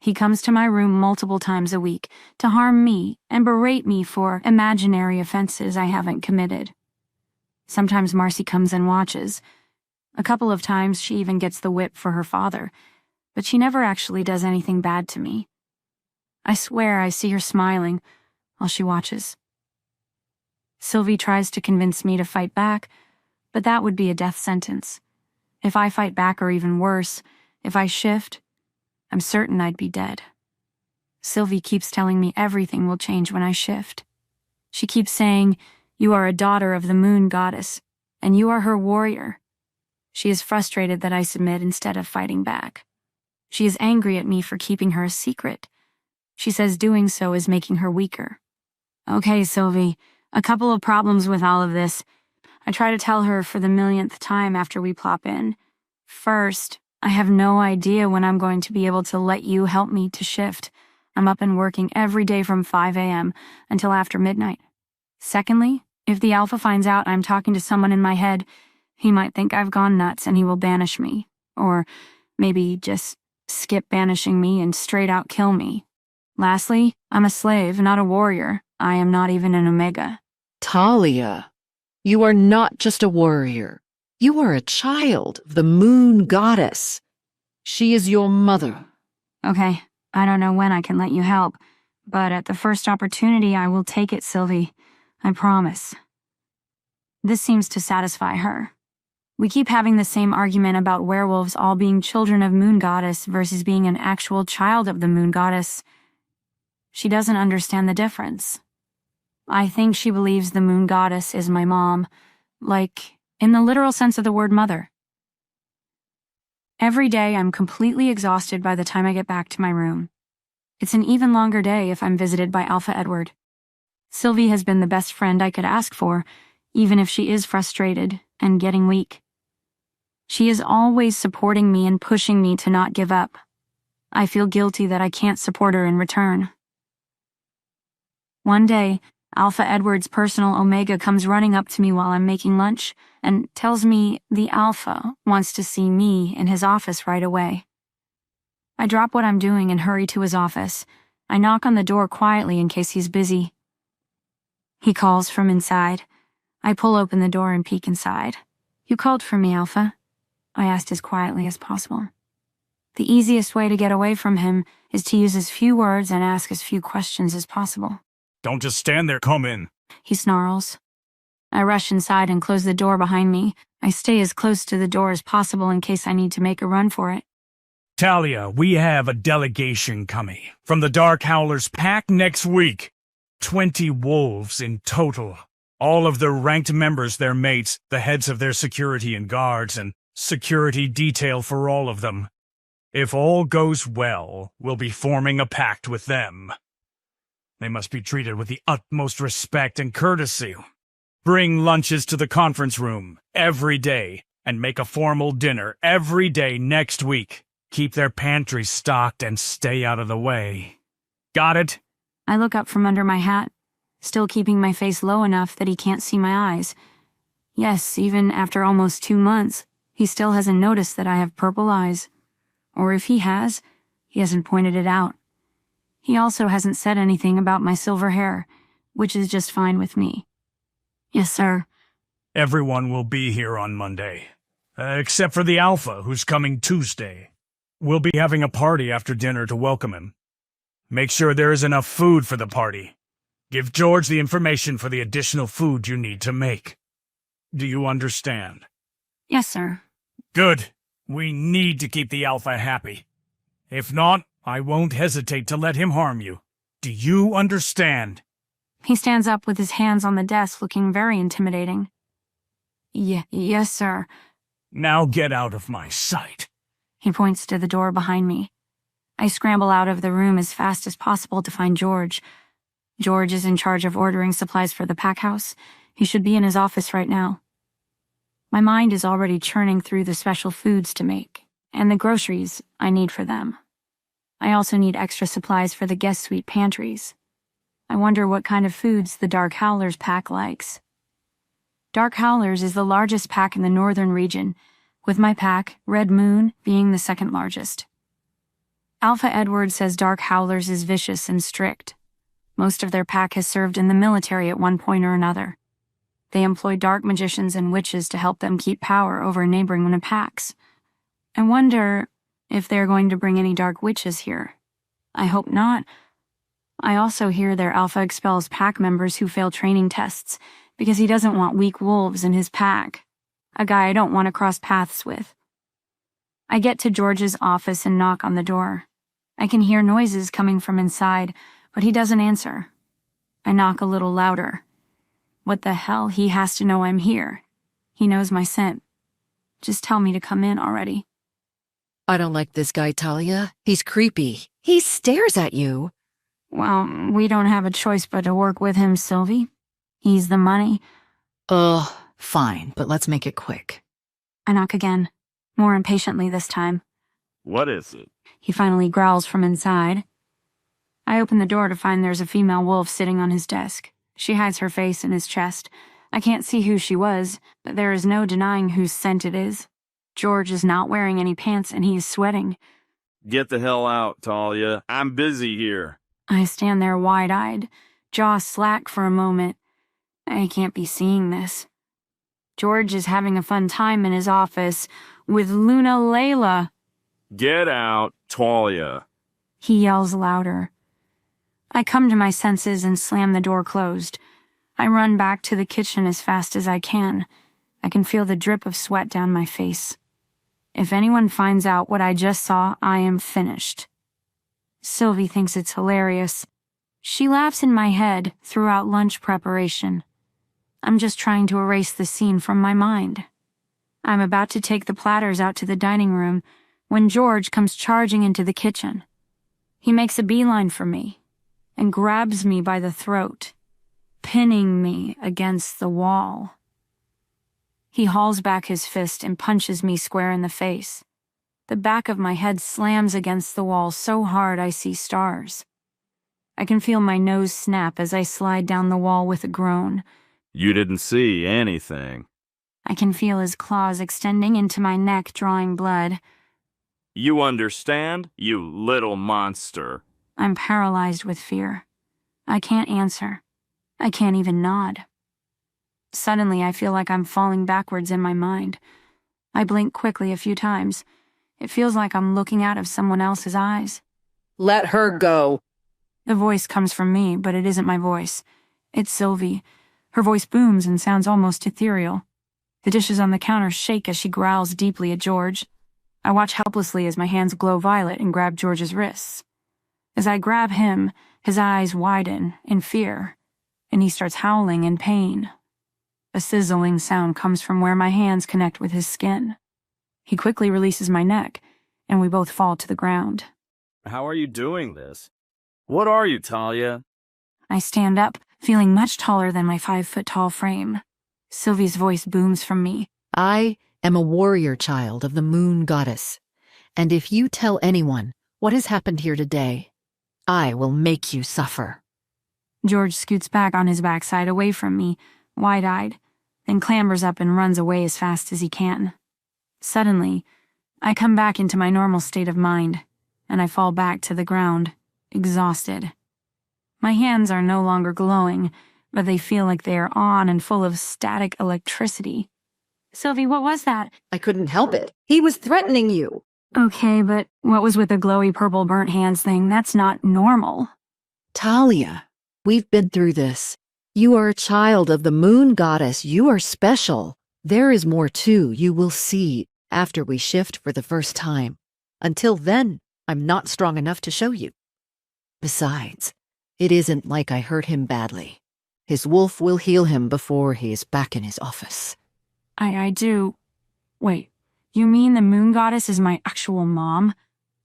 He comes to my room multiple times a week to harm me and berate me for imaginary offenses I haven't committed. Sometimes Marcy comes and watches. A couple of times she even gets the whip for her father, but she never actually does anything bad to me. I swear I see her smiling while she watches. Sylvie tries to convince me to fight back, but that would be a death sentence. If I fight back, or even worse, if I shift, I'm certain I'd be dead. Sylvie keeps telling me everything will change when I shift. She keeps saying, "You are a daughter of the moon goddess, and you are her warrior." She is frustrated that I submit instead of fighting back. She is angry at me for keeping her a secret. She says doing so is making her weaker. Okay, Sylvie, a couple of problems with all of this. I try to tell her for the millionth time after we plop in. First, I have no idea when I'm going to be able to let you help me to shift. I'm up and working every day from 5 a.m. until after midnight. Secondly, if the Alpha finds out I'm talking to someone in my head, he might think I've gone nuts and he will banish me. Or maybe just skip banishing me and straight out kill me. Lastly, I'm a slave, not a warrior. I am not even an Omega. Talia, you are not just a warrior. You are a child of the moon goddess. She is your mother. Okay, I don't know when I can let you help, but at the first opportunity I will take it, Sylvie. I promise. This seems to satisfy her. We keep having the same argument about werewolves all being children of Moon Goddess versus being an actual child of the Moon Goddess. She doesn't understand the difference. I think she believes the Moon Goddess is my mom, like, in the literal sense of the word mother. Every day I'm completely exhausted by the time I get back to my room. It's an even longer day if I'm visited by Alpha Edward. Sylvie has been the best friend I could ask for, even if she is frustrated and getting weak. She is always supporting me and pushing me to not give up. I feel guilty that I can't support her in return. One day, Alpha Edward's personal Omega comes running up to me while I'm making lunch and tells me the Alpha wants to see me in his office right away. I drop what I'm doing and hurry to his office. I knock on the door quietly in case he's busy. He calls from inside. I pull open the door and peek inside. "You called for me, Alpha?" I asked as quietly as possible. The easiest way to get away from him is to use as few words and ask as few questions as possible. "Don't just stand there, come in," he snarls. I rush inside and close the door behind me. I stay as close to the door as possible in case I need to make a run for it. "Talia, we have a delegation coming from the Dark Howlers pack next week. 20 wolves in total. All of their ranked members, their mates, the heads of their security and guards, and security detail for all of them. If all goes well, we'll be forming a pact with them. They must be treated with the utmost respect and courtesy. Bring lunches to the conference room every day, and make a formal dinner every day next week. Keep their pantries stocked and stay out of the way. Got it?" I look up from under my hat, still keeping my face low enough that he can't see my eyes. Yes, even after almost 2 months, he still hasn't noticed that I have purple eyes. Or if he has, he hasn't pointed it out. He also hasn't said anything about my silver hair, which is just fine with me. "Yes, sir." "Everyone will be here on Monday, except for the Alpha, who's coming Tuesday. We'll be having a party after dinner to welcome him. Make sure there is enough food for the party. Give George the information for the additional food you need to make. Do you understand?" "Yes, sir." "Good. We need to keep the Alpha happy. If not, I won't hesitate to let him harm you. Do you understand?" He stands up with his hands on the desk, looking very intimidating. Yes, sir." "Now get out of my sight." He points to the door behind me. I scramble out of the room as fast as possible to find George. George is in charge of ordering supplies for the pack house. He should be in his office right now. My mind is already churning through the special foods to make, and the groceries I need for them. I also need extra supplies for the guest suite pantries. I wonder what kind of foods the Dark Howlers pack likes. Dark Howlers is the largest pack in the northern region, with my pack, Red Moon, being the second largest. Alpha Edward says Dark Howlers is vicious and strict. Most of their pack has served in the military at one point or another. They employ dark magicians and witches to help them keep power over neighboring packs. I wonder if they're going to bring any dark witches here. I hope not. I also hear their Alpha expels pack members who fail training tests because he doesn't want weak wolves in his pack, a guy I don't want to cross paths with. I get to George's office and knock on the door. I can hear noises coming from inside, but he doesn't answer. I knock a little louder. What the hell? He has to know I'm here. He knows my scent. Just tell me to come in already. I don't like this guy, Talia. He's creepy. He stares at you. Well, we don't have a choice but to work with him, Sylvie. He's the money. Fine, but let's make it quick. I knock again, more impatiently this time. What is it? He finally growls from inside. I open the door to find there's a female wolf sitting on his desk. She hides her face in his chest. I can't see who she was, but there is no denying whose scent it is. George is not wearing any pants and he is sweating. Get the hell out, Talia. I'm busy here. I stand there wide-eyed, jaw slack for a moment. I can't be seeing this. George is having a fun time in his office with Luna Layla. Get out, Talia. He yells louder. I come to my senses and slam the door closed. I run back to the kitchen as fast as I can. I can feel the drip of sweat down my face. If anyone finds out what I just saw, I am finished. Sylvie thinks it's hilarious. She laughs in my head throughout lunch preparation. I'm just trying to erase the scene from my mind. I'm about to take the platters out to the dining room when George comes charging into the kitchen. He makes a beeline for me and grabs me by the throat, pinning me against the wall. He hauls back his fist and punches me square in the face. The back of my head slams against the wall so hard I see stars. I can feel my nose snap as I slide down the wall with a groan. You didn't see anything. I can feel his claws extending into my neck, drawing blood. You understand, you little monster? I'm paralyzed with fear. I can't answer. I can't even nod. Suddenly, I feel like I'm falling backwards in my mind. I blink quickly a few times. It feels like I'm looking out of someone else's eyes. Let her go. The voice comes from me, but it isn't my voice. It's Sylvie. Her voice booms and sounds almost ethereal. The dishes on the counter shake as she growls deeply at George. I watch helplessly as my hands glow violet and grab George's wrists. As I grab him, his eyes widen in fear, and he starts howling in pain. A sizzling sound comes from where my hands connect with his skin. He quickly releases my neck, and we both fall to the ground. How are you doing this? What are you, Talia? I stand up, feeling much taller than my 5-foot-tall frame. Sylvie's voice booms from me. I am a warrior child of the moon goddess, and if you tell anyone what has happened here today, I will make you suffer. George scoots back on his backside away from me, wide-eyed, then clambers up and runs away as fast as he can. Suddenly, I come back into my normal state of mind, and I fall back to the ground, exhausted. My hands are no longer glowing, but they feel like they are on and full of static electricity. Sylvie, what was that? I couldn't help it. He was threatening you. Okay, but what was with the glowy purple burnt hands thing? That's not normal. Talia, we've been through this. You are a child of the moon goddess. You are special. There is more too, you will see, after we shift for the first time. Until then, I'm not strong enough to show you. Besides, it isn't like I hurt him badly. His wolf will heal him before he is back in his office. I do. Wait, you mean the moon goddess is my actual mom?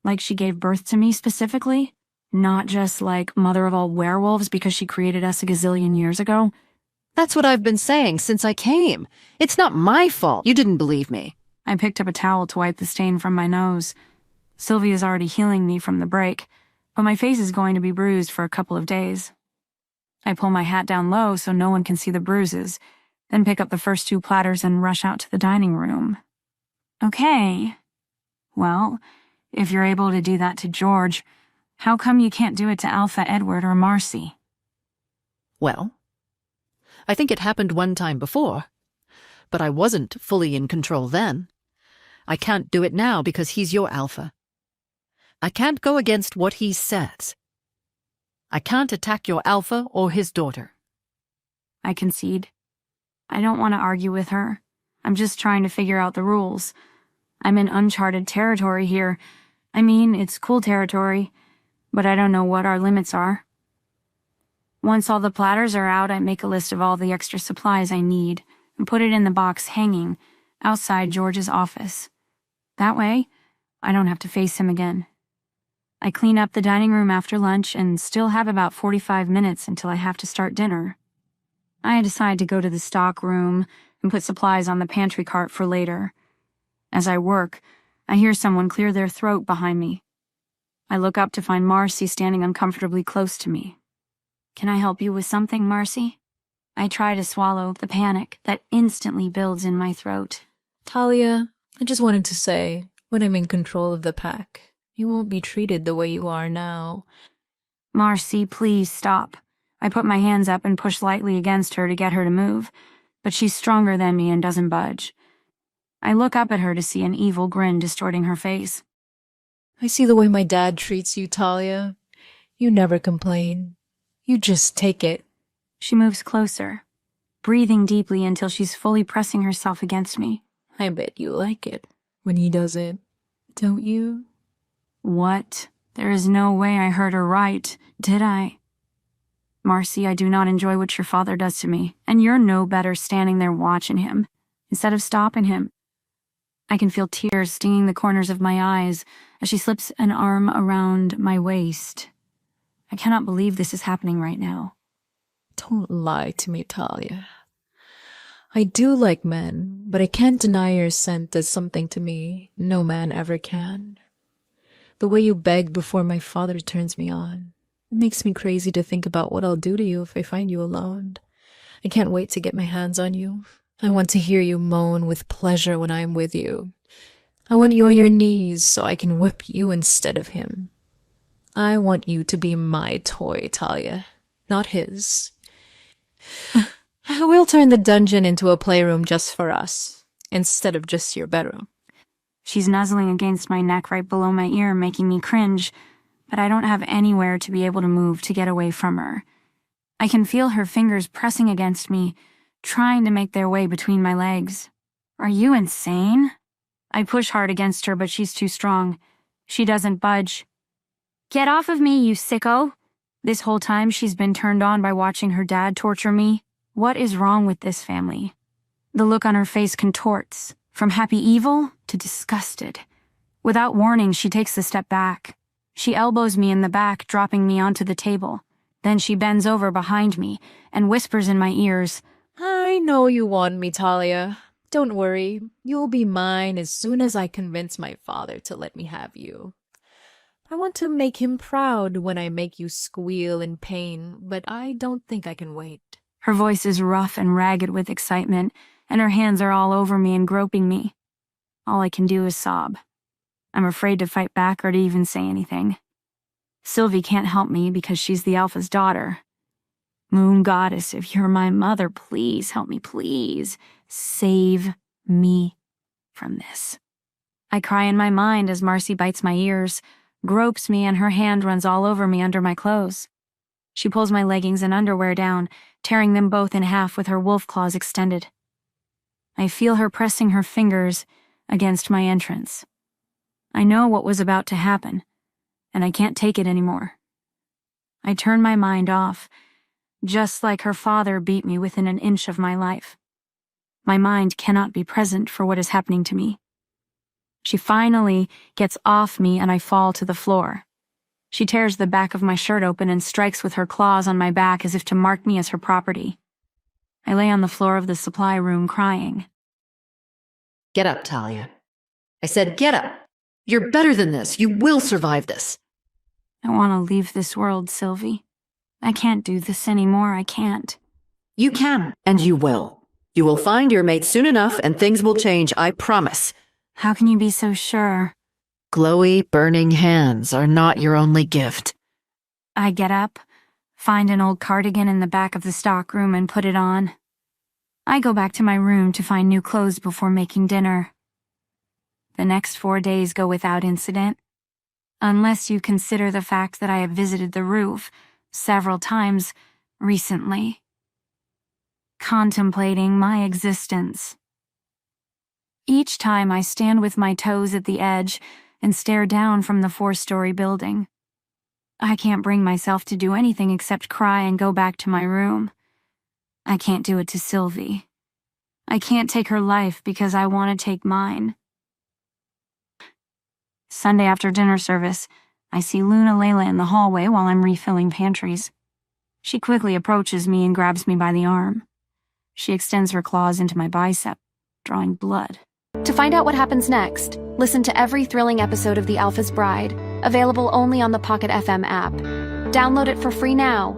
Like she gave birth to me specifically? Not just like mother of all werewolves because she created us a gazillion years ago? That's what I've been saying since I came. It's not my fault. You didn't believe me. I picked up a towel to wipe the stain from my nose. Sylvia's already healing me from the break, but my face is going to be bruised for a couple of days. I pull my hat down low so no one can see the bruises, then pick up the first 2 platters and rush out to the dining room. Okay. Well, If you're able to do that to George, how come you can't do it to Alpha Edward or Marcy? Well, I think it happened one time before, but I wasn't fully in control then. I can't do it now because he's your alpha. I can't go against what he says. I can't attack your alpha or his daughter. I concede. I don't want to argue with her. I'm just trying to figure out the rules. I'm in uncharted territory here. I mean, it's cool territory, but I don't know what our limits are. Once all the platters are out, I make a list of all the extra supplies I need and put it in the box hanging outside George's office. That way, I don't have to face him again. I clean up the dining room after lunch and still have about 45 minutes until I have to start dinner. I decide to go to the stock room and put supplies on the pantry cart for later. As I work, I hear someone clear their throat behind me. I look up to find Marcy standing uncomfortably close to me. "Can I help you with something, Marcy?" I try to swallow the panic that instantly builds in my throat. Talia, I just wanted to say, when I'm in control of the pack, you won't be treated the way you are now. Marcy, please stop. I put my hands up and push lightly against her to get her to move, but she's stronger than me and doesn't budge. I look up at her to see an evil grin distorting her face. I see the way my dad treats you, Talia. You never complain. You just take it. She moves closer, breathing deeply until she's fully pressing herself against me. I bet you like it when he does it, don't you? What? There is no way I heard her right, did I? Marcy, I do not enjoy what your father does to me, and you're no better standing there watching him, instead of stopping him. I can feel tears stinging the corners of my eyes as she slips an arm around my waist. I cannot believe this is happening right now. Don't lie to me, Talia. I do like men, but I can't deny your scent does something to me no man ever can. The way you beg before my father turns me on. It makes me crazy to think about what I'll do to you if I find you alone. I can't wait to get my hands on you. I want to hear you moan with pleasure when I'm with you. I want you on your knees so I can whip you instead of him. I want you to be my toy, Talia, not his. We'll turn the dungeon into a playroom just for us, instead of just your bedroom. She's nuzzling against my neck right below my ear, making me cringe, but I don't have anywhere to be able to move to get away from her. I can feel her fingers pressing against me, trying to make their way between my legs. Are you insane? I push hard against her, but she's too strong. She doesn't budge. Get off of me, you sicko! This whole time she's been turned on by watching her dad torture me. What is wrong with this family? The look on her face contorts, from happy evil to disgusted. Without warning, she takes a step back. She elbows me in the back, dropping me onto the table. Then she bends over behind me and whispers in my ears, I know you want me, Talia. Don't worry, you'll be mine as soon as I convince my father to let me have you. I want to make him proud when I make you squeal in pain, but I don't think I can wait. Her voice is rough and ragged with excitement, and her hands are all over me and groping me. All I can do is sob. I'm afraid to fight back or to even say anything. Sylvie can't help me because she's the Alpha's daughter. Moon Goddess, if you're my mother, please help me, please. Save me from this. I cry in my mind as Marcy bites my ears, gropes me, and her hand runs all over me under my clothes. She pulls my leggings and underwear down, tearing them both in half with her wolf claws extended. I feel her pressing her fingers against my entrance. I know what was about to happen, and I can't take it anymore. I turn my mind off, just like her father beat me within an inch of my life. My mind cannot be present for what is happening to me. She finally gets off me and I fall to the floor. She tears the back of my shirt open and strikes with her claws on my back as if to mark me as her property. I lay on the floor of the supply room crying. Get up, Talia. I said get up. You're better than this. You will survive this. I want to leave this world, Sylvie. I can't do this anymore. I can't. You can, and you will. You will find your mate soon enough and things will change, I promise. How can you be so sure? Glowy, burning hands are not your only gift. I get up, find an old cardigan in the back of the stockroom and put it on. I go back to my room to find new clothes before making dinner. The next 4 days go without incident, unless you consider the fact that I have visited the roof several times recently, contemplating my existence. Each time I stand with my toes at the edge and stare down from the 4-story building. I can't bring myself to do anything except cry and go back to my room. I can't do it to Sylvie. I can't take her life because I want to take mine. Sunday after dinner service, I see Luna Layla in the hallway while I'm refilling pantries. She quickly approaches me and grabs me by the arm. She extends her claws into my bicep, drawing blood. To find out what happens next, listen to every thrilling episode of The Alpha's Bride, available only on the Pocket FM app. Download it for free now.